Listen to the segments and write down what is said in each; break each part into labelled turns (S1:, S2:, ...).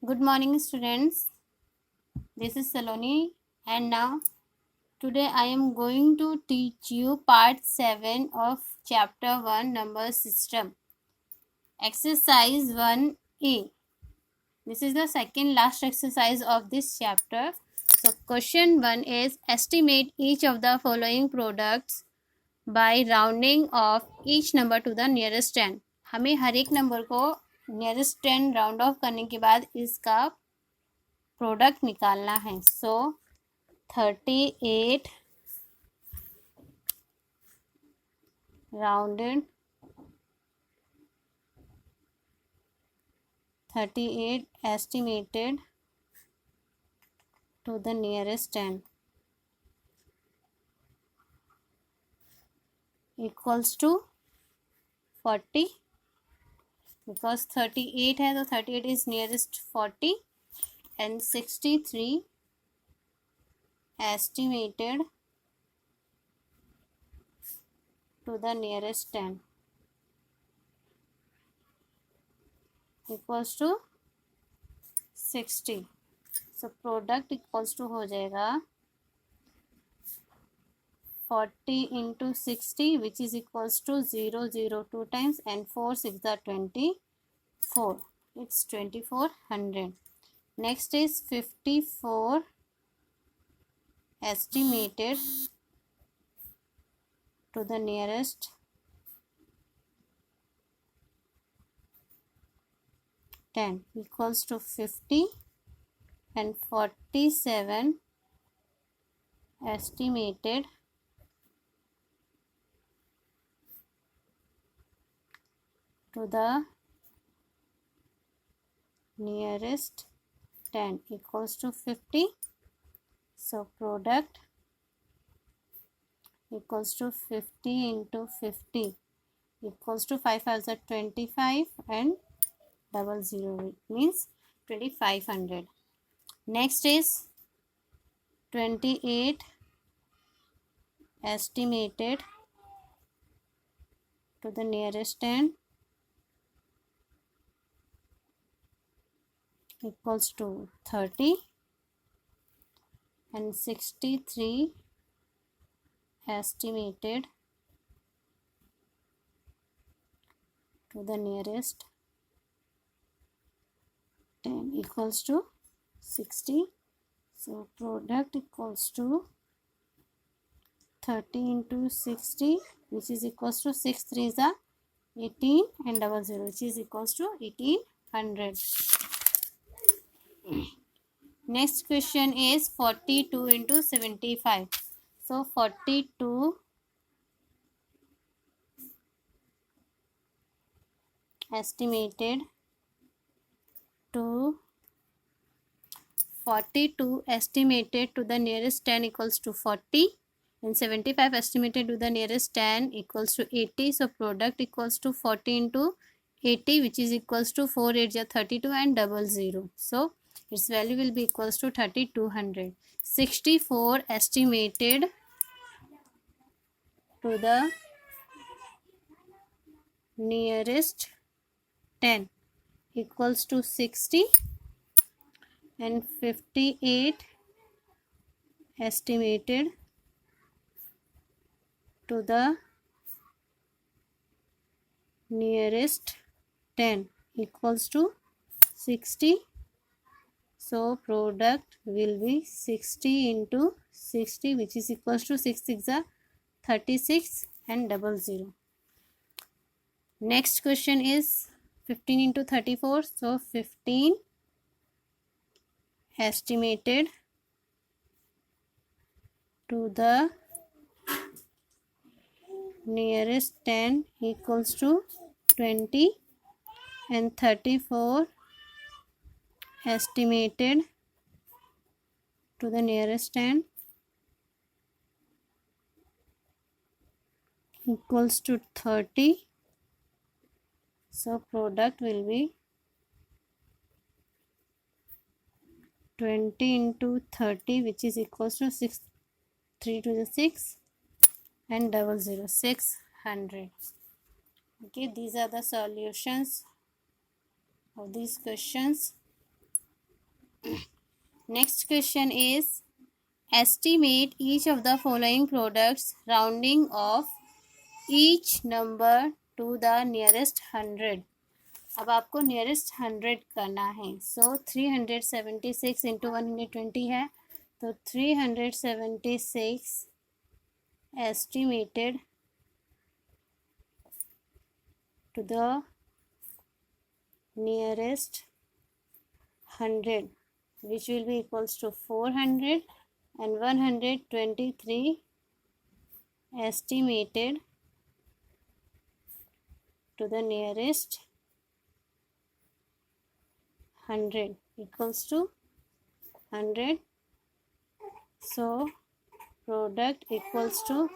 S1: Good morning, students. This is Saloni, and now today I am going to teach you part 7 of chapter 1, number system. Exercise 1A. This is the second last exercise of this chapter. So question 1 is estimate each of the following products by rounding off each number to the nearest 10. हमें हर एक number को nearest 10 round of करने के बाद इसका product निकालना है. So 38 rounded 38 estimated to the nearest 10 equals to 40. Because 38 है तो 38 is nearest 40 and 63 estimated to the nearest 10 equals to 60. So product equals to हो जाएगा 40 into 60 which is equals to 002 times and 4 6 are 24. It's 2400. Next is 54 estimated to the nearest 10 equals to 50 and 47 estimated to the nearest 10 equals to 50. So product equals to 50 into 50 equals to 5 as a 25 and 00, it means 2500. Next is 28 estimated to the nearest 10 equals to 30 and 63 estimated to the nearest 10 equals to 60. So product equals to 30 into 60 which is equals to 6 3s are 18 and 00 which is equals to 1800. Next question is 42 into 75. So 42 estimated to the nearest 10 equals to 40 and 75 estimated to the nearest 10 equals to 80. So product equals to 40 into 80 which is equals to 4 8 are 32 and 00. So its value will be equals to 3200. 64 estimated to the nearest 10 equals to 60 and 58 estimated to the nearest 10 equals to 60. So product will be 60 into 60 which is equals to 6 6 are 36 and 00. Next question is 15 into 34. So 15 estimated to the nearest 10 equals to 20 and 34 estimated to the nearest 10 equals to 30. So product will be 20 into 30 which is equals to 6 3 to the 6 and 600. Okay, these are the solutions of these questions. Next question is, estimate each of the following products rounding off each number to the nearest 100. अब आपको nearest 100 करना है. सो 376 into 120 है, तो 376 estimated to the nearest 100, which will be equals to 400, and 123 estimated to the nearest 100 equals to 100. So product equals to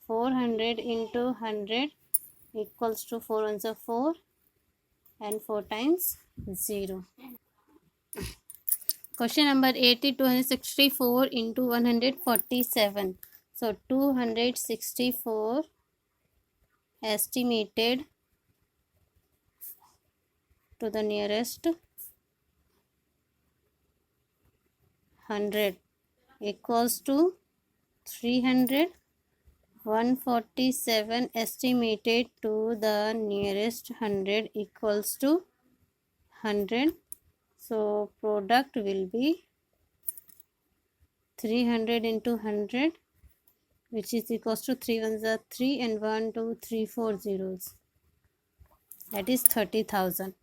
S1: 400 into 100 equals to 4 ones are 4 and 4 times 0. Question number 80, 264 into 147. So 264 estimated to the nearest 100 equals to 300. 147 estimated to the nearest 100 equals to 100. So product will be 300 into 100, which is equals to 3 ones are 3 and 1 2 3 4 zeros. That is 30,000.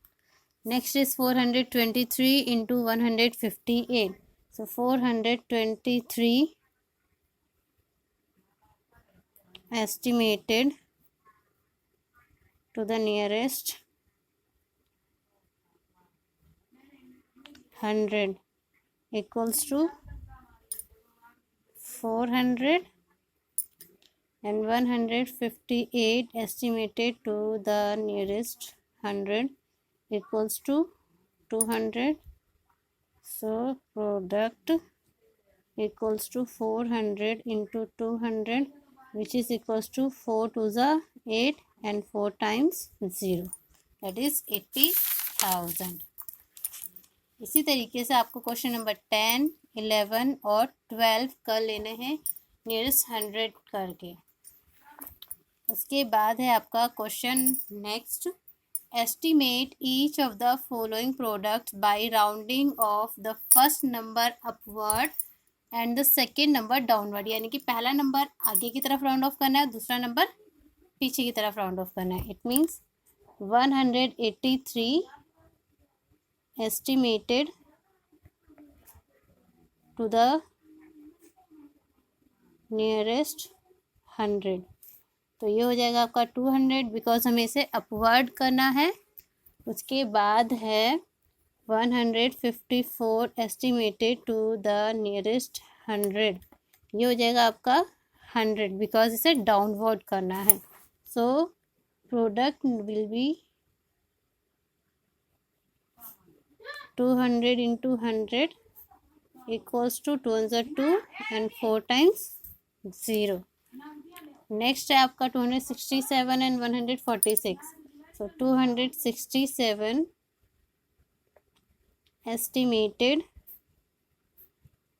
S1: Next is 423 into 158. So 423 estimated to the nearest 100 equals to 400, and 158 estimated to the nearest 100 equals to 200. So product equals to 400 into 200, which is equals to 4 to the 8 and 4 times 0. That is 80,000. इसी तरीके से आपको question number 10, 11 और 12 कर लेने हैं nearest 100 करके. उसके बाद है आपका question next, estimate each of the following products by rounding off the first number upward and the second number downward. यानी कि पहला नंबर आगे की तरफ राउंड ऑफ करना है, दूसरा नंबर पीछे की तरफ राउंड ऑफ करना है. It means 183 estimated to the nearest 100. तो ये हो जाएगा आपका 200, बिकॉज हमें इसे अपवर्ड करना है. उसके बाद है 154 estimated to the nearest 100. ये हो जाएगा आपका 100, बिकॉज इसे डाउनवर्ड करना है. So product will be 200 into 100 equals to 2 ones are 2 and 4 times 0. Next है आपका 267 and 146. So 267 estimated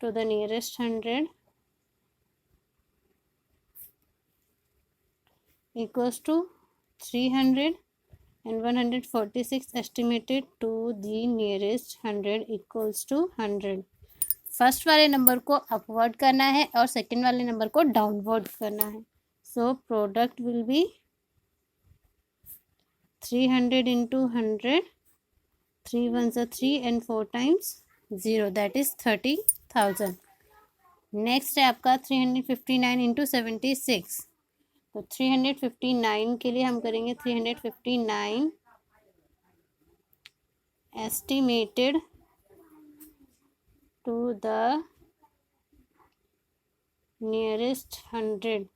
S1: to the nearest 100 equals to 300, and 146 estimated to the nearest 100 equals to 100. First वाले नंबर को upward करना है और second वाले number को downward करना है. So product will be 300 into 100, 3 ones are 3 and 4 times 0, that is 30,000. Next है आपका 359 into 76. तो 359 के लिए हम करेंगे 359 estimated to the nearest 100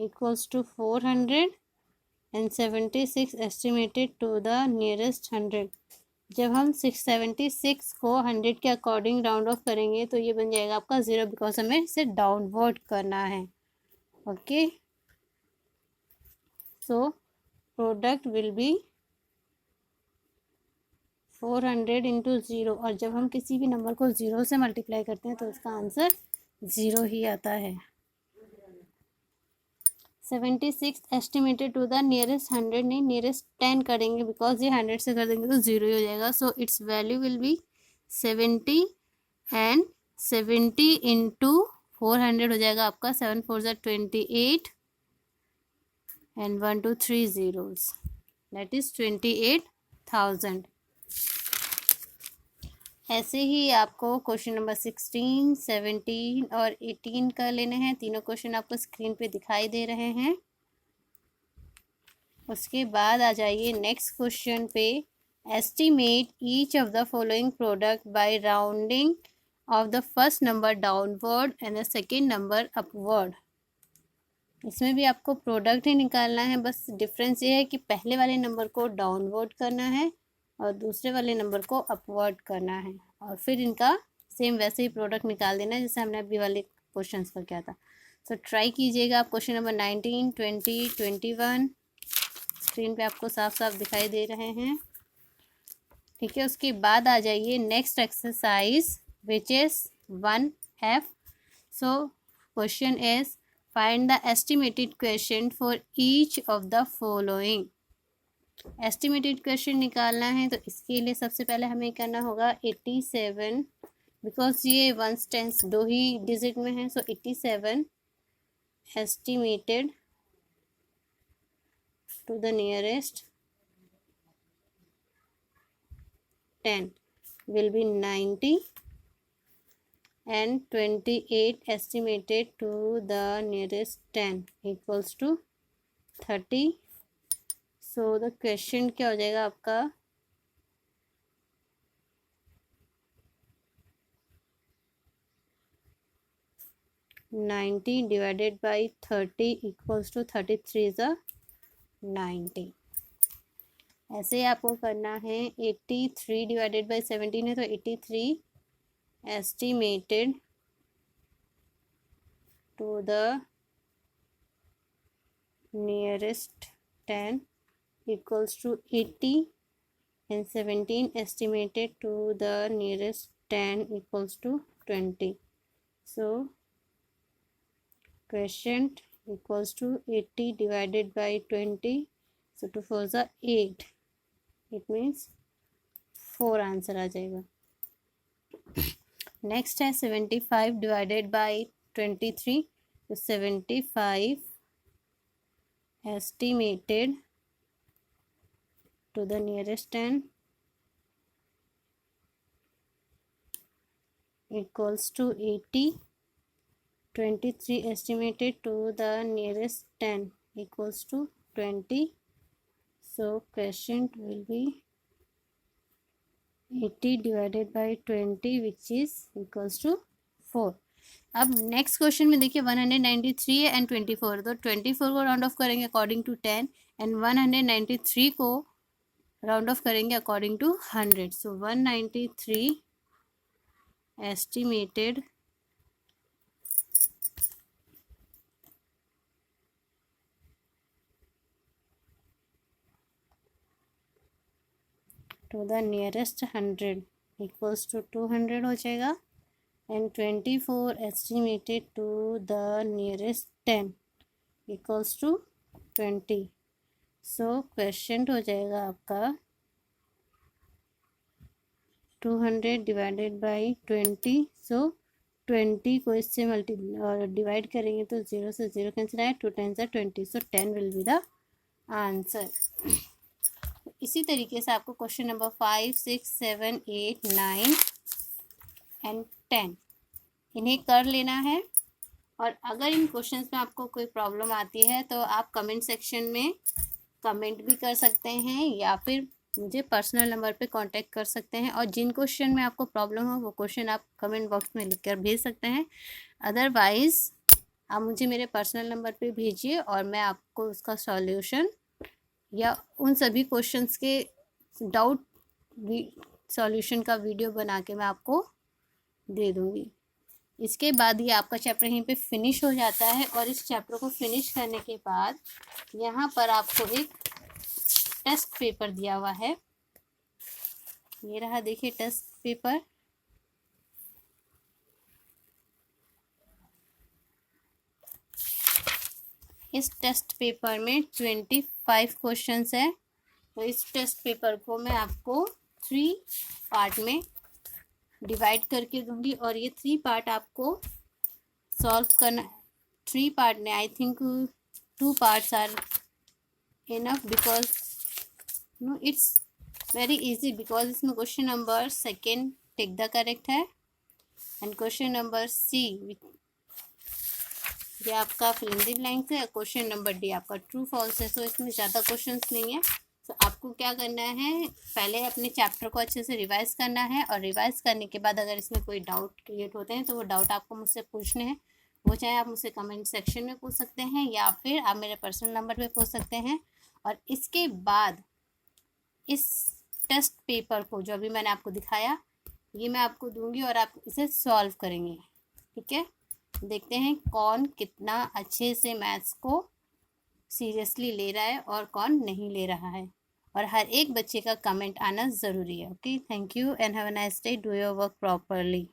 S1: equals to 400, and 76 estimated to the nearest 100. जब हम 676 को 100 के अकॉर्डिंग राउंड ऑफ करेंगे तो ये बन जाएगा आपका 0, बिकॉज हमें इसे डाउनवर्ड करना है. Okay, so product will be 400 into 0, और जब हम किसी भी नंबर को 0 से मल्टीप्लाई करते हैं तो उसका आंसर 0 ही आता है। 76 एस्टिमेटेड टू द नियरेस्ट 100, नहीं नियरेस्ट 10 करेंगे, बिकॉज ये 100 से कर देंगे तो 0 ही हो जाएगा। So it's value will be 70, and 70 into 400 हो जाएगा आपका 7 4 28, एंड 1 2 3 zeros, दैट इज 28,000। ऐसे ही आपको क्वेश्चन नंबर 16, 17 और 18 कर लेने हैं। तीनों क्वेश्चन आपको स्क्रीन पे दिखाई दे रहे हैं। उसके बाद आ जाइए नेक्स्ट क्वेश्चन पे। Estimate each of the following product by rounding off the first number downward and the second number upward. इसमें भी आपको प्रोडक्ट ही निकालना है, बस डिफरेंस ये है कि पहले वाले नंबर को डाउनवर्ड करना है और दूसरे वाले नंबर को अपवर्ड करना है, और फिर इनका सेम वैसे ही प्रोडक्ट निकाल देना है जैसे हमने अभी वाले क्वेश्चंस पर किया था। सो ट्राई कीजिएगा। आप क्वेश्चन नंबर 19, 20, 21 स्क्रीन पे आपको साफ साफ दिखाई दे रहे हैं, ठीक है। उसके बाद आ जाइए next exercise which is 1F। So question is find the estimated question for each of the following. Estimated question निकालना है तो इसके लिए सबसे पहले हमें करना होगा 87, बिकॉज ये वंस टेंस 2 ही डिजिट में है। So 87 estimated to the nearest 10 will be 90, and 28 estimated to the nearest 10 equals to 30. So the question क्या हो जाएगा आपका, ninety divided by 30 equals to 33 is 90। ऐसे आपको करना है। 83 डिवाइडेड बाई 17 है तो 83 estimated to the nearest 10 equals to 80, and 17 estimated to the nearest 10 equals to 20. So quotient equals to 80 divided by 20, so 2 4s are 8, it means 4 answer आ जाएगा। Next है 75 divided by 23, तो 75 estimated to the nearest 10 equals to 80, 23 estimated to the nearest 10 equals to 20. So quotient will be 80 divided by 20 which is equals to 4. अब next question में देखिए 193 है and 24, तो 24 को round off करेंगे अकॉर्डिंग टू 10, एंड 193 को round off करेंगे according to 100। So 193 estimated to the nearest 100 equals to 200 हो जाएगा, and 24 estimated to the nearest 10 equals to 20। So question हो जाएगा आपका 200 डिवाइडेड बाई 20। सो 20 को इससे डिवाइड करेंगे तो 0 से 0 कैंसिल आया, 2 10 है 20, सो 10 विल बी द आंसर। इसी तरीके से आपको क्वेश्चन नंबर 5, 6, 7, 8, 9 एंड 10 इन्हें कर लेना है। और अगर इन क्वेश्चंस में आपको कोई प्रॉब्लम आती है तो आप कमेंट सेक्शन में कमेंट भी कर सकते हैं, या फिर मुझे पर्सनल नंबर पे कांटेक्ट कर सकते हैं, और जिन क्वेश्चन में आपको प्रॉब्लम हो वो क्वेश्चन आप कमेंट बॉक्स में लिखकर भेज सकते हैं। अदरवाइज़ आप मुझे मेरे पर्सनल नंबर पे भेजिए और मैं आपको उसका सॉल्यूशन या उन सभी क्वेश्चंस के डाउट सॉल्यूशन का वीडियो बना के मैं आपको दे दूँगी। इसके बाद ये आपका चैप्टर यहीं पे फिनिश हो जाता है, और इस चैप्टर को फिनिश करने के बाद यहाँ पर आपको एक टेस्ट पेपर दिया हुआ है, ये रहा, देखिए टेस्ट पेपर। इस टेस्ट पेपर में 25 क्वेश्चंस है। तो इस टेस्ट पेपर को मैं आपको 3 पार्ट में डिवाइड करके दूंगी और ये 3 पार्ट आपको सॉल्व करना। 3 पार्ट ने, I think 2 parts are enough because no it's very easy, because इसमें question number 2 tick the correct है एंड क्वेश्चन नंबर सी ये आपका फिल इन द ब्लैंक्स है, क्वेश्चन नंबर डी आपका ट्रू फॉल्स है। So इसमें ज़्यादा क्वेश्चंस नहीं है। तो आपको क्या करना है, पहले अपने चैप्टर को अच्छे से रिवाइज करना है और रिवाइज करने के बाद अगर इसमें कोई डाउट क्रिएट होते हैं तो वो डाउट आपको मुझसे पूछने हैं। वो चाहे आप मुझसे कमेंट सेक्शन में पूछ सकते हैं या फिर आप मेरे पर्सनल नंबर पे पूछ सकते हैं। और इसके बाद इस टेस्ट पेपर को जो अभी मैंने आपको दिखाया ये मैं आपको दूंगी और आप इसे सॉल्व करेंगे। ठीक है, देखते हैं कौन कितना अच्छे से मैथ्स को सीरियसली ले रहा है और कौन नहीं ले रहा है। और हर एक बच्चे का कमेंट आना ज़रूरी है। Okay, thank you and have a nice day, do your work properly.